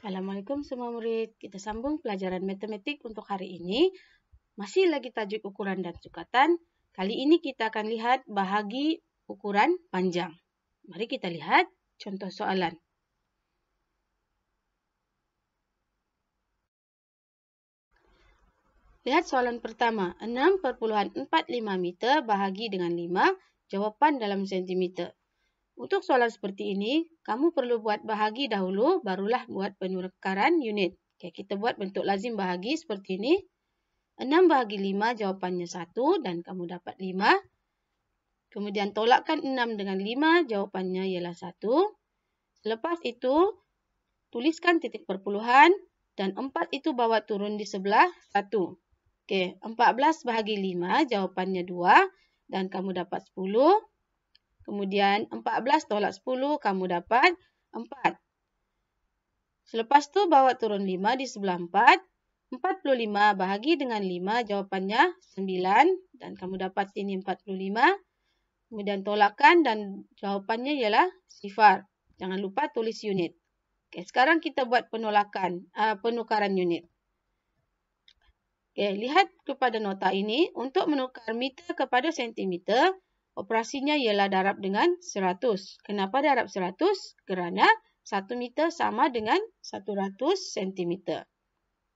Assalamualaikum semua murid. Kita sambung pelajaran matematik untuk hari ini. Masih lagi tajuk ukuran dan sukatan. Kali ini kita akan lihat bahagi ukuran panjang. Mari kita lihat contoh soalan. Lihat soalan pertama. 6,45 meter bahagi dengan 5. Jawapan dalam sentimeter. Untuk soalan seperti ini, kamu perlu buat bahagi dahulu, barulah buat penukaran unit. Oke, kita buat bentuk lazim bahagi seperti ini. 6 bahagi 5, jawapannya 1 dan kamu dapat 5. Kemudian tolakkan 6 dengan 5, jawapannya ialah 1. Selepas itu, tuliskan titik perpuluhan dan 4 itu bawa turun di sebelah 1. Oke, 14 bahagi 5, jawapannya 2 dan kamu dapat 10. Kemudian 14 tolak 10, kamu dapat 4. Selepas itu bawa turun 5 di sebelah 4. 45 bahagi dengan 5, jawapannya 9. Dan kamu dapat ini 45. Kemudian tolakkan dan jawapannya ialah sifar. Jangan lupa tulis unit. Oke, sekarang kita buat penukaran unit. Oke, lihat kepada nota ini. Untuk menukar meter kepada sentimeter, operasinya ialah darab dengan 100. Kenapa darab 100? Kerana 1 meter sama dengan 100 cm.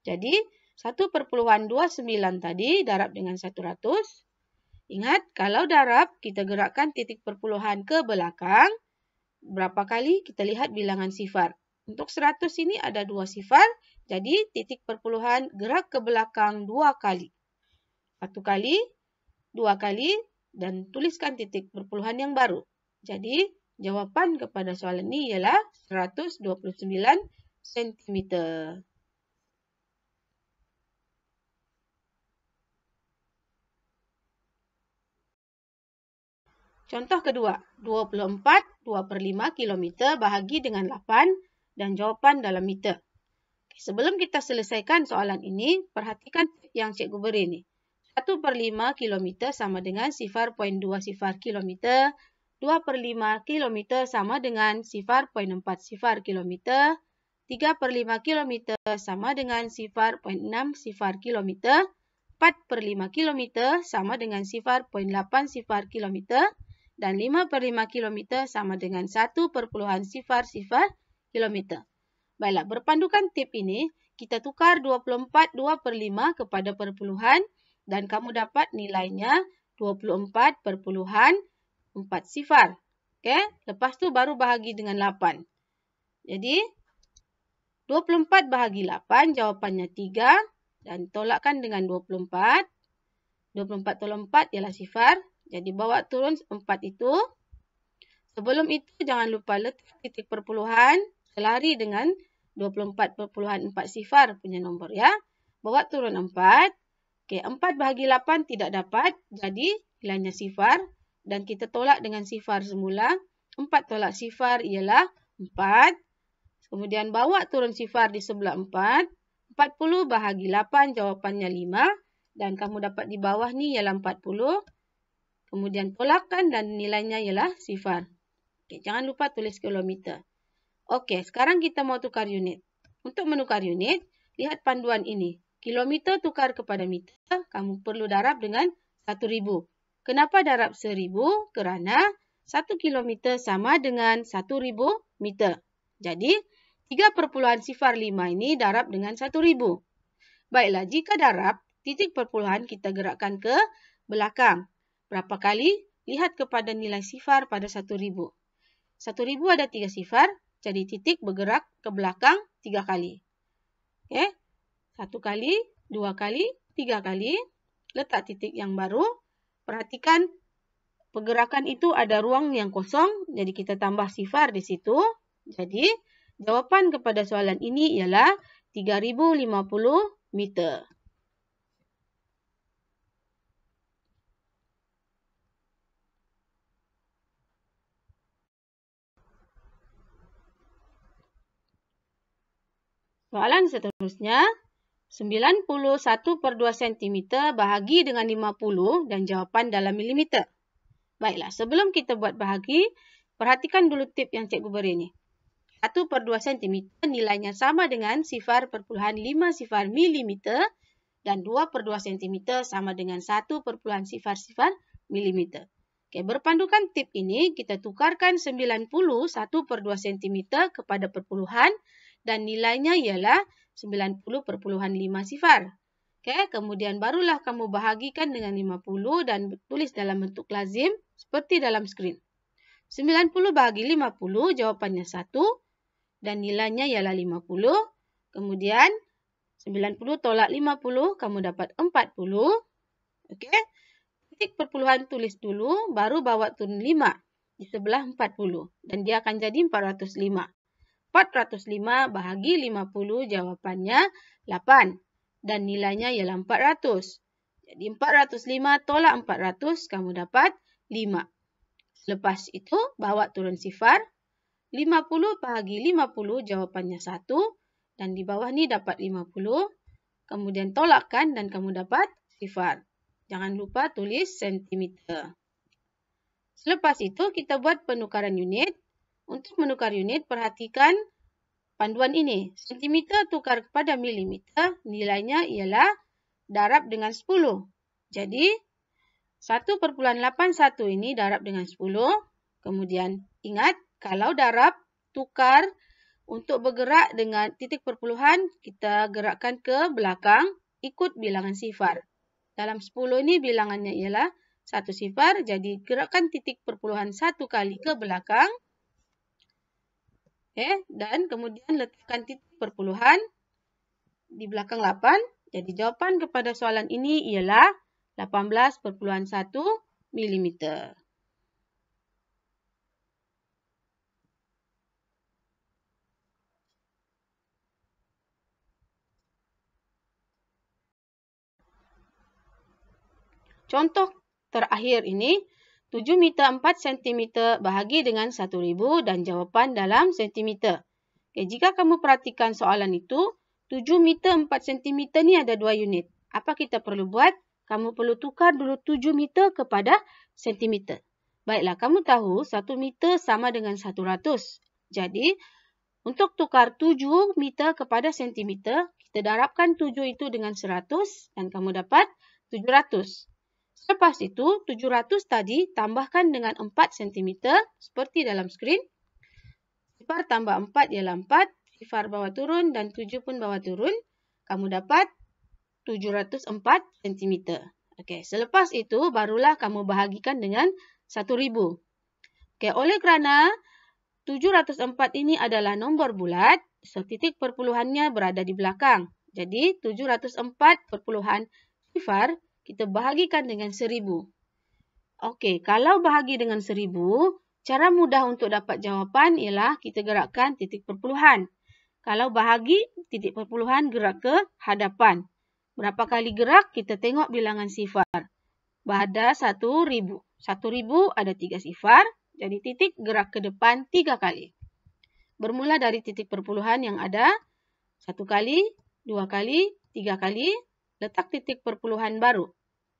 Jadi, 1,29 tadi darab dengan 100. Ingat, kalau darab, kita gerakkan titik perpuluhan ke belakang. Berapa kali? Kita lihat bilangan sifar. Untuk 100 ini ada 2 sifar. Jadi, titik perpuluhan gerak ke belakang 2 kali. 1 kali, 2 kali, dan tuliskan titik perpuluhan yang baru. Jadi, jawapan kepada soalan ini ialah 129 cm. Contoh kedua, 24 2/5 km bahagi dengan 8 dan jawapan dalam meter. Sebelum kita selesaikan soalan ini, perhatikan yang cikgu beri ini. 1/5 km sama dengan 0,2 sifar km. 2/5 km sama dengan 0,4 sifar km. 3/5 km sama dengan 0,6 sifar km. 4/5 km sama dengan 0,8 sifar km. Dan 5/5 km sama dengan 1 sifar km. Baiklah, berpandukan tip ini, kita tukar 24 2/5 kepada perpuluhan dan kamu dapat nilainya 24,4 sifar. Okey, lepas tu baru bahagi dengan 8. Jadi, 24 bahagi 8, jawapannya 3 dan tolakkan dengan 24. 24 tolak 4 ialah sifar. Jadi, bawa turun 4 itu. Sebelum itu, jangan lupa letak titik perpuluhan selari dengan 24,4 sifar punya nombor ya. Bawa turun 4. Okey, 4 bahagi 8 tidak dapat. Jadi, nilainya sifar. Dan kita tolak dengan sifar semula. 4 tolak sifar ialah 4. Kemudian bawa turun sifar di sebelah 4. 40 bahagi 8 jawapannya 5. Dan kamu dapat di bawah ni ialah 40. Kemudian tolakkan dan nilainya ialah sifar. Okey, jangan lupa tulis kilometer. Okey, sekarang kita mau tukar unit. Untuk menukar unit, lihat panduan ini. Kilometer tukar kepada meter, kamu perlu darab dengan 1,000. Kenapa darab 1,000? Kerana 1 kilometer sama dengan 1,000 meter. Jadi, 3,05 ini darab dengan 1,000. Baiklah, jika darab, titik perpuluhan kita gerakkan ke belakang. Berapa kali? Lihat kepada nilai sifar pada 1,000. 1,000 ada 3 sifar, jadi titik bergerak ke belakang 3 kali. Okay? 1 kali, 2 kali, 3 kali. Letak titik yang baru. Perhatikan pergerakan itu ada ruang yang kosong, jadi kita tambah sifar di situ. Jadi, jawapan kepada soalan ini ialah 3,050 meter. Soalan seterusnya, 91/2 cm bahagi dengan 50 dan jawapan dalam milimeter. Baiklah, sebelum kita buat bahagi, perhatikan dulu tip yang cikgu beri ni. 1/2 cm nilainya sama dengan 0,5 sifar mm dan 2/2 cm sama dengan 1,0 mm. Oke, berpandukan tip ini kita tukarkan 90 1/2 cm kepada perpuluhan dan nilainya ialah 90,5 sifar. Oke, kemudian barulah kamu bahagikan dengan 50 dan tulis dalam bentuk lazim seperti dalam skrin. 90 bahagi 50 jawapannya 1 dan nilainya ialah 50. Kemudian 90 tolak 50 kamu dapat 40. Oke. Titik perpuluhan tulis dulu, baru bawa turun 5 di sebelah 40. Dan dia akan jadi 405. 405 bahagi 50 jawapannya 8. Dan nilainya ialah 400. Jadi 405 tolak 400 kamu dapat 5. Lepas itu bawa turun sifar. 50 bahagi 50 jawapannya 1. Dan di bawah ni dapat 50. Kemudian tolakkan dan kamu dapat sifar. Jangan lupa tulis sentimeter. Selepas itu kita buat penukaran unit. Untuk menukar unit, perhatikan panduan ini. Sentimeter tukar kepada milimeter, nilainya ialah darab dengan 10. Jadi 1/81 ini darab dengan 10. Kemudian ingat, kalau darab, tukar, untuk bergerak dengan titik perpuluhan, kita gerakkan ke belakang, ikut bilangan sifar. Dalam 10 ini bilangannya ialah 1 sifar, jadi gerakkan titik perpuluhan 1 kali ke belakang. Dan kemudian letakkan titik perpuluhan di belakang 8. Jadi jawapan kepada soalan ini ialah 18,1 mm. Contoh terakhir ini, 7 meter 4 cm bahagi dengan 1.000 dan jawapan dalam sentimeter. Okay, jika kamu perhatikan soalan itu, 7 meter 4 cm ni ada 2 unit. Apa kita perlu buat? Kamu perlu tukar dulu 7 meter kepada sentimeter. Baiklah, kamu tahu 1 meter sama dengan 100. Jadi, untuk tukar 7 meter kepada sentimeter, kita darabkan 7 itu dengan 100 dan kamu dapat 700. Selepas itu, 700 tadi tambahkan dengan 4 cm seperti dalam skrin. Sifar tambah 4 ialah 4. Sifar bawah turun dan 7 pun bawah turun. Kamu dapat 704 cm. Okey, selepas itu barulah kamu bahagikan dengan 1.000. Okey, oleh kerana 704 ini adalah nombor bulat, so titik perpuluhannya berada di belakang. Jadi 704 perpuluhan sifar kita bahagikan dengan 1.000. Okey, kalau bahagi dengan 1.000, cara mudah untuk dapat jawapan ialah kita gerakkan titik perpuluhan. Kalau bahagi, titik perpuluhan gerak ke hadapan. Berapa kali gerak, kita tengok bilangan sifar. Ada 1.000. 1.000 ada 3 sifar, jadi titik gerak ke depan 3 kali. Bermula dari titik perpuluhan yang ada 1 kali, 2 kali, 3 kali, letak titik perpuluhan baru.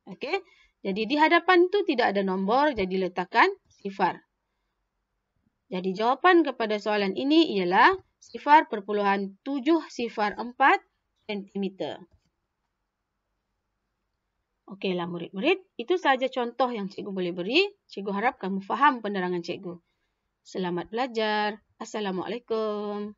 Okey, jadi di hadapan itu tidak ada nombor, jadi letakkan sifar. Jadi jawapan kepada soalan ini ialah 0,704 cm. Okeylah murid-murid, itu sahaja contoh yang cikgu boleh beri. Cikgu harap kamu faham penerangan cikgu. Selamat belajar. Assalamualaikum.